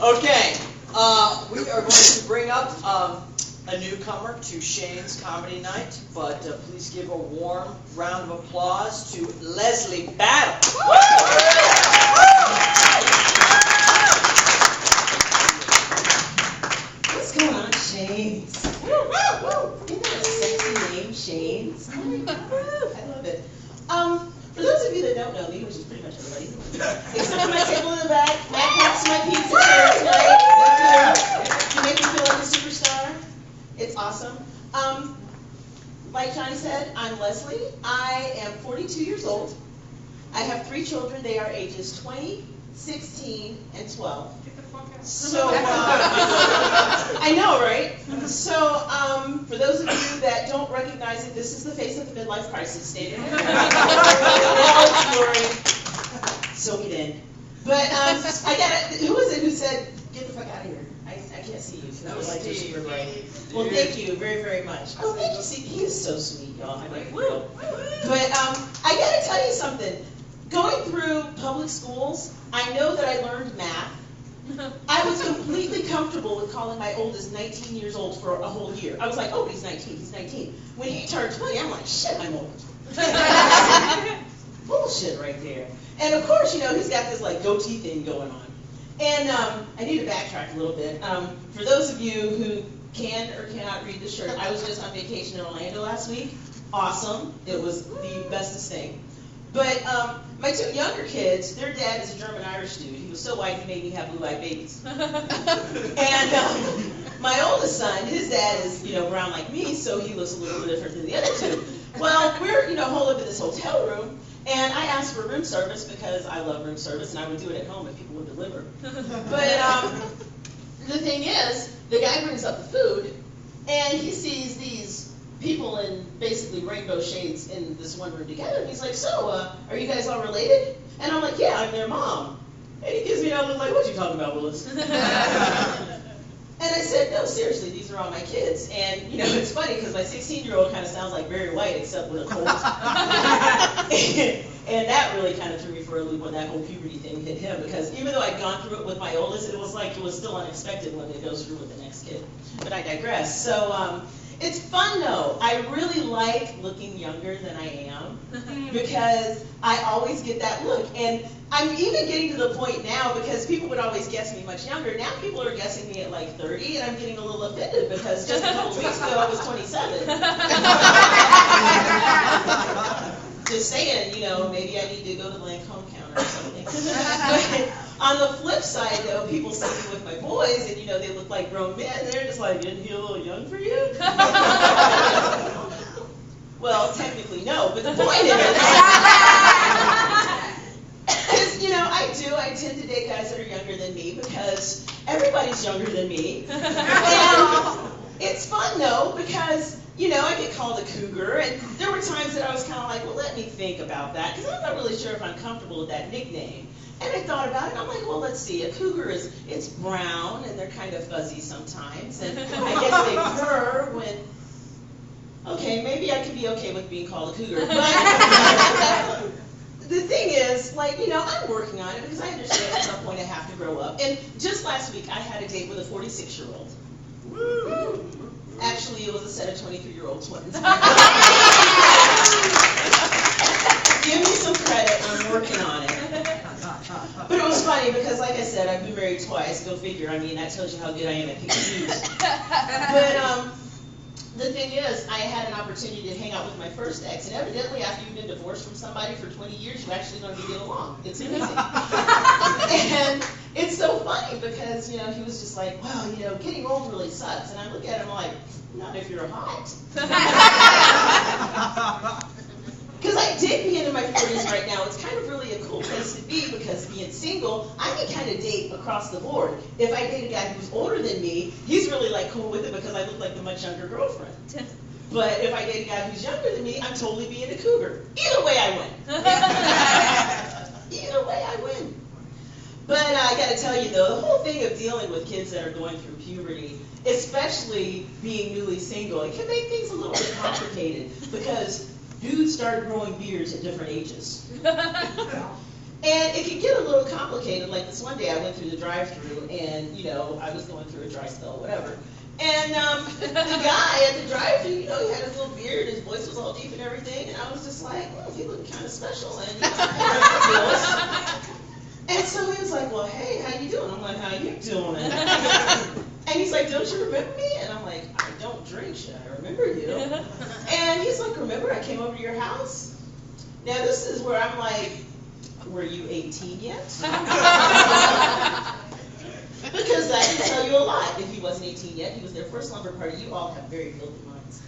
Okay, we are going to bring up a newcomer to Shane's Comedy Night, but please give a warm round of applause to Leslie Battle. What's going on, Shane's? Isn't that a sexy name, Shane's? Oh my God, I love it. For those of you that don't know me, which is pretty much everybody, except for my table in the back, Matt packs my pizza here tonight. You make me feel like a superstar. It's awesome. Like Johnny said, I'm Leslie. I am 42 years old. I have 3 children. They are ages 20, 16, and 12. So, I know, right? So, for those of you that don't recognize it, this is the face of the midlife crisis standing there. Soak it in. But, I got it. Who was it who said, get the fuck out of here? I can't see you. That was Steve. Well, thank you very, very much. Oh, thank you. See, he is so sweet, y'all. I'm like, woo. But, I got to tell you something. Going through public schools, I know that I learned math. I was completely comfortable with calling my oldest 19 years old for a whole year. I was like, oh, he's 19, he's 19. When he turned 20, I'm like, shit, I'm old. Bullshit right there. And of course, he's got this like goatee thing going on. And I need to backtrack a little bit. For those of you who can or cannot read the shirt, I was just on vacation in Orlando last week. Awesome. It was the bestest thing. But my 2 younger kids, their dad is a German-Irish dude. He was so white he made me have blue-eyed babies. And my oldest son, his dad is, brown like me, so he looks a little bit different than the other 2. Well, we're, holed up in this hotel room, and I asked for room service because I love room service, and I would do it at home if people would deliver. But the thing is, the guy brings up the food, and he sees these people in basically rainbow shades in this one room together. And he's like, so, are you guys all related? And I'm like, yeah, I'm their mom. And he gives me that look like, what you talking about, Willis? And I said, no, seriously, these are all my kids. And, it's funny because my 16-year-old kind of sounds like Barry White except with a cold. And that really kind of threw me for a loop when that whole puberty thing hit him, because even though I'd gone through it with my oldest, it was like it was still unexpected when it goes through with the next kid. But I digress. So, it's fun though. I really like looking younger than I am because I always get that look. And I'm even getting to the point now, because people would always guess me much younger. Now people are guessing me at like 30, and I'm getting a little offended because just a couple weeks ago I was 27. Just saying, maybe I need to go to the Lancome counter or something. But on the flip side, though, people see me with my boys, and they look like grown men. They're just like, isn't he a little young for you? Well, technically no, but the point is, I tend to date guys that are younger than me because everybody's younger than me. And it's fun though because I get called a cougar, and there were times that I was kind of like, well, let me think about that, because I'm not really sure if I'm comfortable with that nickname. And I thought about it, and I'm like, well, let's see. A cougar it's brown, and they're kind of fuzzy sometimes, and I guess they purr when, okay, maybe I could be okay with being called a cougar. But the thing is, I'm working on it, because I understand at some point I have to grow up. And just last week, I had a date with a 46-year-old. Woo! Actually, it was a set of 23-year-old twins. Give me some credit, I'm working on it. But it was funny because, like I said, I've been married twice. Go figure. I mean, that tells you how good I am at picking shoes. But the thing is, I had an opportunity to hang out with my first ex, and evidently after you've been divorced from somebody for 20 years, you actually learn to get along. It's amazing. And it's so funny because, he was just like, well, getting old really sucks. And I look at him like, not if you're hot. Because I dig being in my 40s right now. It's kind of really a cool place to be, because being single, I can kind of date across the board. If I date a guy who's older than me, he's really cool with it because I look like the much younger girlfriend. But if I date a guy who's younger than me, I'm totally being a cougar. Either way, I win. Either way, I win. But I got to tell you, though, the whole thing of dealing with kids that are going through puberty, especially being newly single, it can make things a little bit complicated, because dudes start growing beards at different ages. And it can get a little complicated. Like this one day I went through the drive-thru and, I was going through a dry spell, whatever. And the guy at the drive-thru, he had his little beard, his voice was all deep and everything, and I was just like, well, he looked kind of special, and and so he was like, well, hey, how you doing? I'm like, how you doing? And he's like, don't you remember me? And I'm like, I don't drink, should I remember you? And he's like, remember I came over to your house? Now this is where I'm like, were you 18 yet? Because I can tell you a lot. If he wasn't 18 yet, he was there for a slumber party. You all have very filthy minds.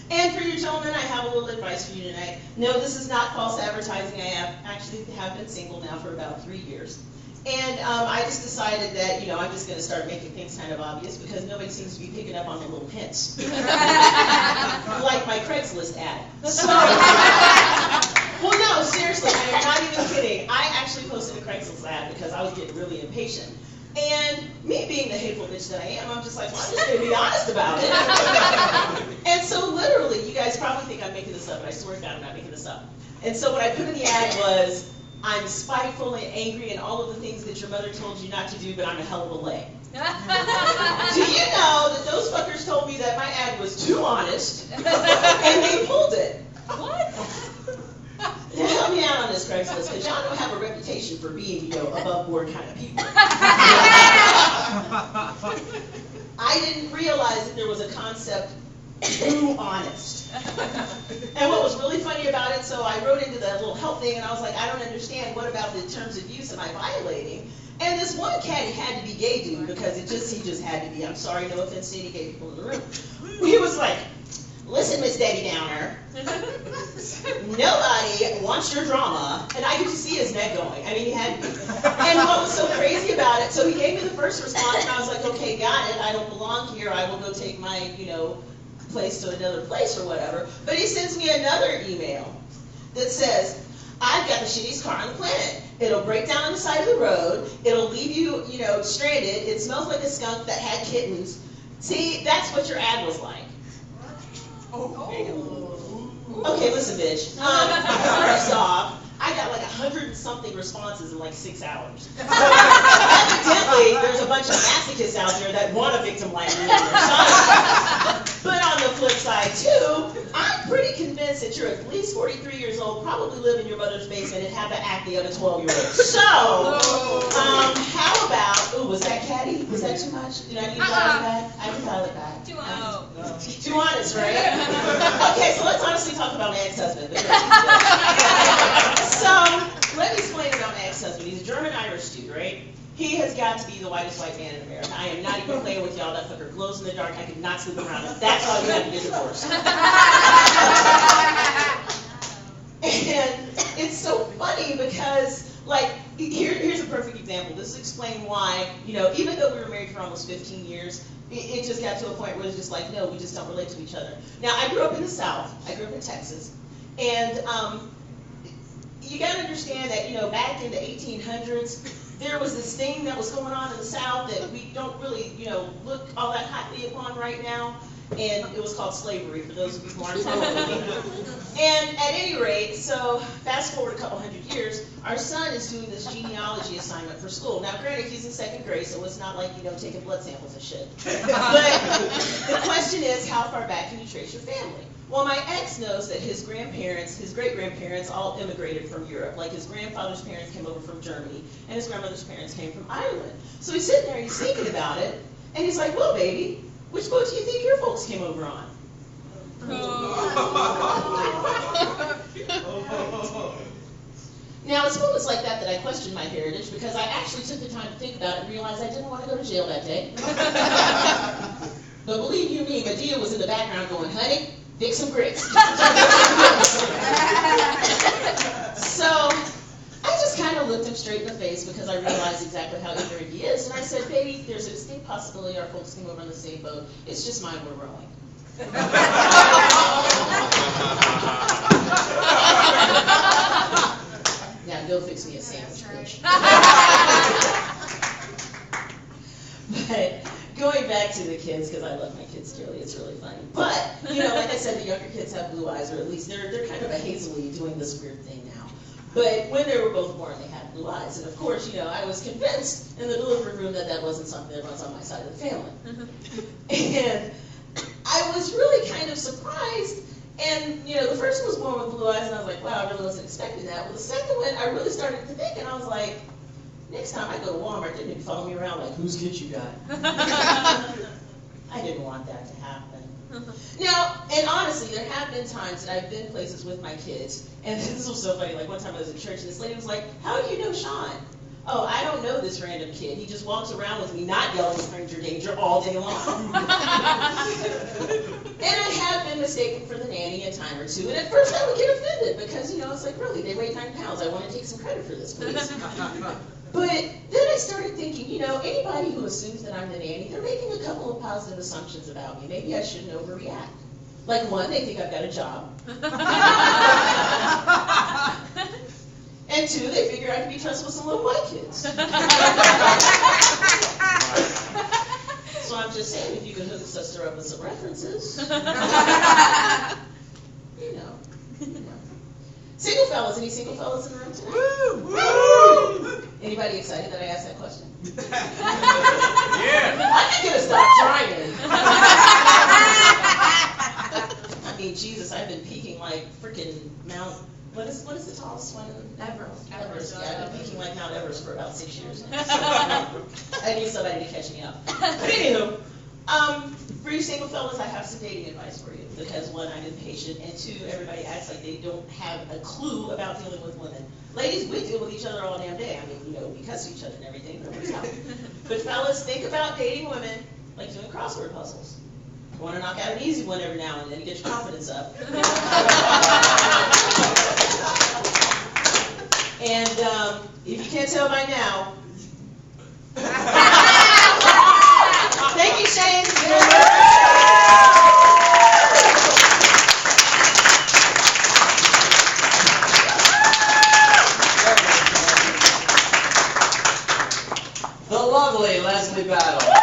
And for you gentlemen, I have a little advice for you tonight. No, this is not false advertising. I actually have been single now for about 3 years. And I just decided that, I'm just going to start making things kind of obvious because nobody seems to be picking up on the little hints. Like my Craigslist ad. So, well, no, seriously, I'm not even kidding. I actually posted a Craigslist ad because I was getting really impatient. And me being the hateful bitch that I am, I'm just like, well, I'm just going to be honest about it. And so literally, you guys probably think I'm making this up, but I swear to God I'm not making this up. And so what I put in the ad was, I'm spiteful and angry and all of the things that your mother told you not to do, but I'm a hell of a lay. Do you know that those fuckers told me that my ad was too honest, and they pulled it? What? Now help me out on this, Craigslist, because y'all don't have a reputation for being, above board kind of people. I didn't realize that there was a concept too honest. And what was really funny about it, so I wrote into that little help thing, and I was like, I don't understand, what about the terms of use am I violating? And this one caddy had to be gay dude, because he just had to be. I'm sorry, no offense to any gay people in the room. He was like, listen, Miss Debbie Downer, nobody wants your drama. And I could just see his neck going. I mean, he had to be. And what was so crazy about it, so he gave me the first response, and I was like, okay, got it. I don't belong here. I will go take my, place to another place or whatever. But he sends me another email that says, I've got the shittiest car on the planet. It'll break down on the side of the road. It'll leave you, stranded. It smells like a skunk that had kittens. See, that's what your ad was like. Okay, listen, bitch. First off, I got like 100 and something responses in like 6 hours. So evidently, there's a bunch of masochists out there that want a victim like me on their side. But on the flip side, too, I'm pretty convinced that you're at least 43 years old, probably live in your mother's basement, and have the acne of a 12-year-old. So, how about, was that catty? Was that too much? Did I need to dial it back? I can dial it back. Too honest. Too honest, right? Okay, so let's honestly talk about my ex-husband. So, let me explain about my ex-husband. He's a German-Irish dude, right? He has got to be the whitest white man in America. I am not even playing with y'all. That fucker glows in the dark. I could not sleep around him. That's why we have to get divorced. And it's so funny because, here's a perfect example. This will explain why, even though we were married for almost 15 years, it just got to a point where it's just like, no, we just don't relate to each other. Now, I grew up in the South. I grew up in Texas. And you got to understand that, back in the 1800s, there was this thing that was going on in the South that we don't really, look all that hotly upon right now. And it was called slavery, for those of you who aren't familiar. And at any rate, so fast forward a couple hundred years, our son is doing this genealogy assignment for school. Now, granted, he's in second grade, so it's not like, taking blood samples and shit. But the question is, how far back can you trace your family? Well, my ex knows that his grandparents, his great-grandparents all immigrated from Europe. Like his grandfather's parents came over from Germany, and his grandmother's parents came from Ireland. So he's sitting there and he's thinking about it, and he's like, well, baby, which boat do you think your folks came over on? Now, it's moments like that I question my heritage, because I actually took the time to think about it and realized I didn't want to go to jail that day. But believe you me, Medea was in the background going, honey, fix some grits. So I just kind of looked him straight in the face because I realized exactly how ignorant he is. And I said, baby, there's a distinct possibility our folks came over on the same boat. It's just mine we're rowing. Now go fix me a sandwich, bitch. But going back to the kids, because I love my kids dearly, it's really funny. But, like I said, the younger kids have blue eyes, or at least they're kind of a hazily doing this weird thing now. But when they were both born, they had blue eyes. And of course, I was convinced in the delivery room that wasn't something that runs on my side of the family. And I was really kind of surprised. And, the first one was born with blue eyes, and I was like, wow, I really wasn't expecting that. Well, the second one, I really started to think, and I was like, next time I go to Walmart, they're going to follow me around like, whose kid you got? I didn't want that to happen. Now, and honestly, there have been times that I've been places with my kids, and this was so funny. Like one time I was in church, and this lady was like, "How do you know Sean?" "Oh, I don't know this random kid. He just walks around with me, not yelling stranger danger all day long." And I have been mistaken for the nanny a time or two, and at first I would get offended because it's like, really, they weigh 9 pounds. I want to take some credit for this, please. But then I started thinking, anybody who assumes that I'm the nanny, they're making a couple of positive assumptions about me. Maybe I shouldn't overreact. Like one, they think I've got a job. And two, they figure I can be trusted with some little white kids. So I'm just saying, if you could hook a sister up with some references, Single fellas, any single fellas in the room tonight? Woo! Woo! Anybody excited that I asked that question? Yeah. I'm gonna stop trying. I mean, Jesus, I've been peaking like freaking Mount. What is the tallest one? Everest. Yeah, I've been peaking like Mount Everest for about 6 years now. So I need somebody to catch me up. But anywho, for you single fellas, I have some dating advice for you. Because one, I'm impatient, and two, everybody acts like they don't have a clue about dealing with women. Ladies, we deal with each other all damn day. I mean, we cuss each other and everything, but we're out. But fellas, think about dating women like doing crossword puzzles. You want to knock out an easy one every now and then to get your confidence up. And if you can't tell by now, thank you, Shane. The lovely Leslie Battle.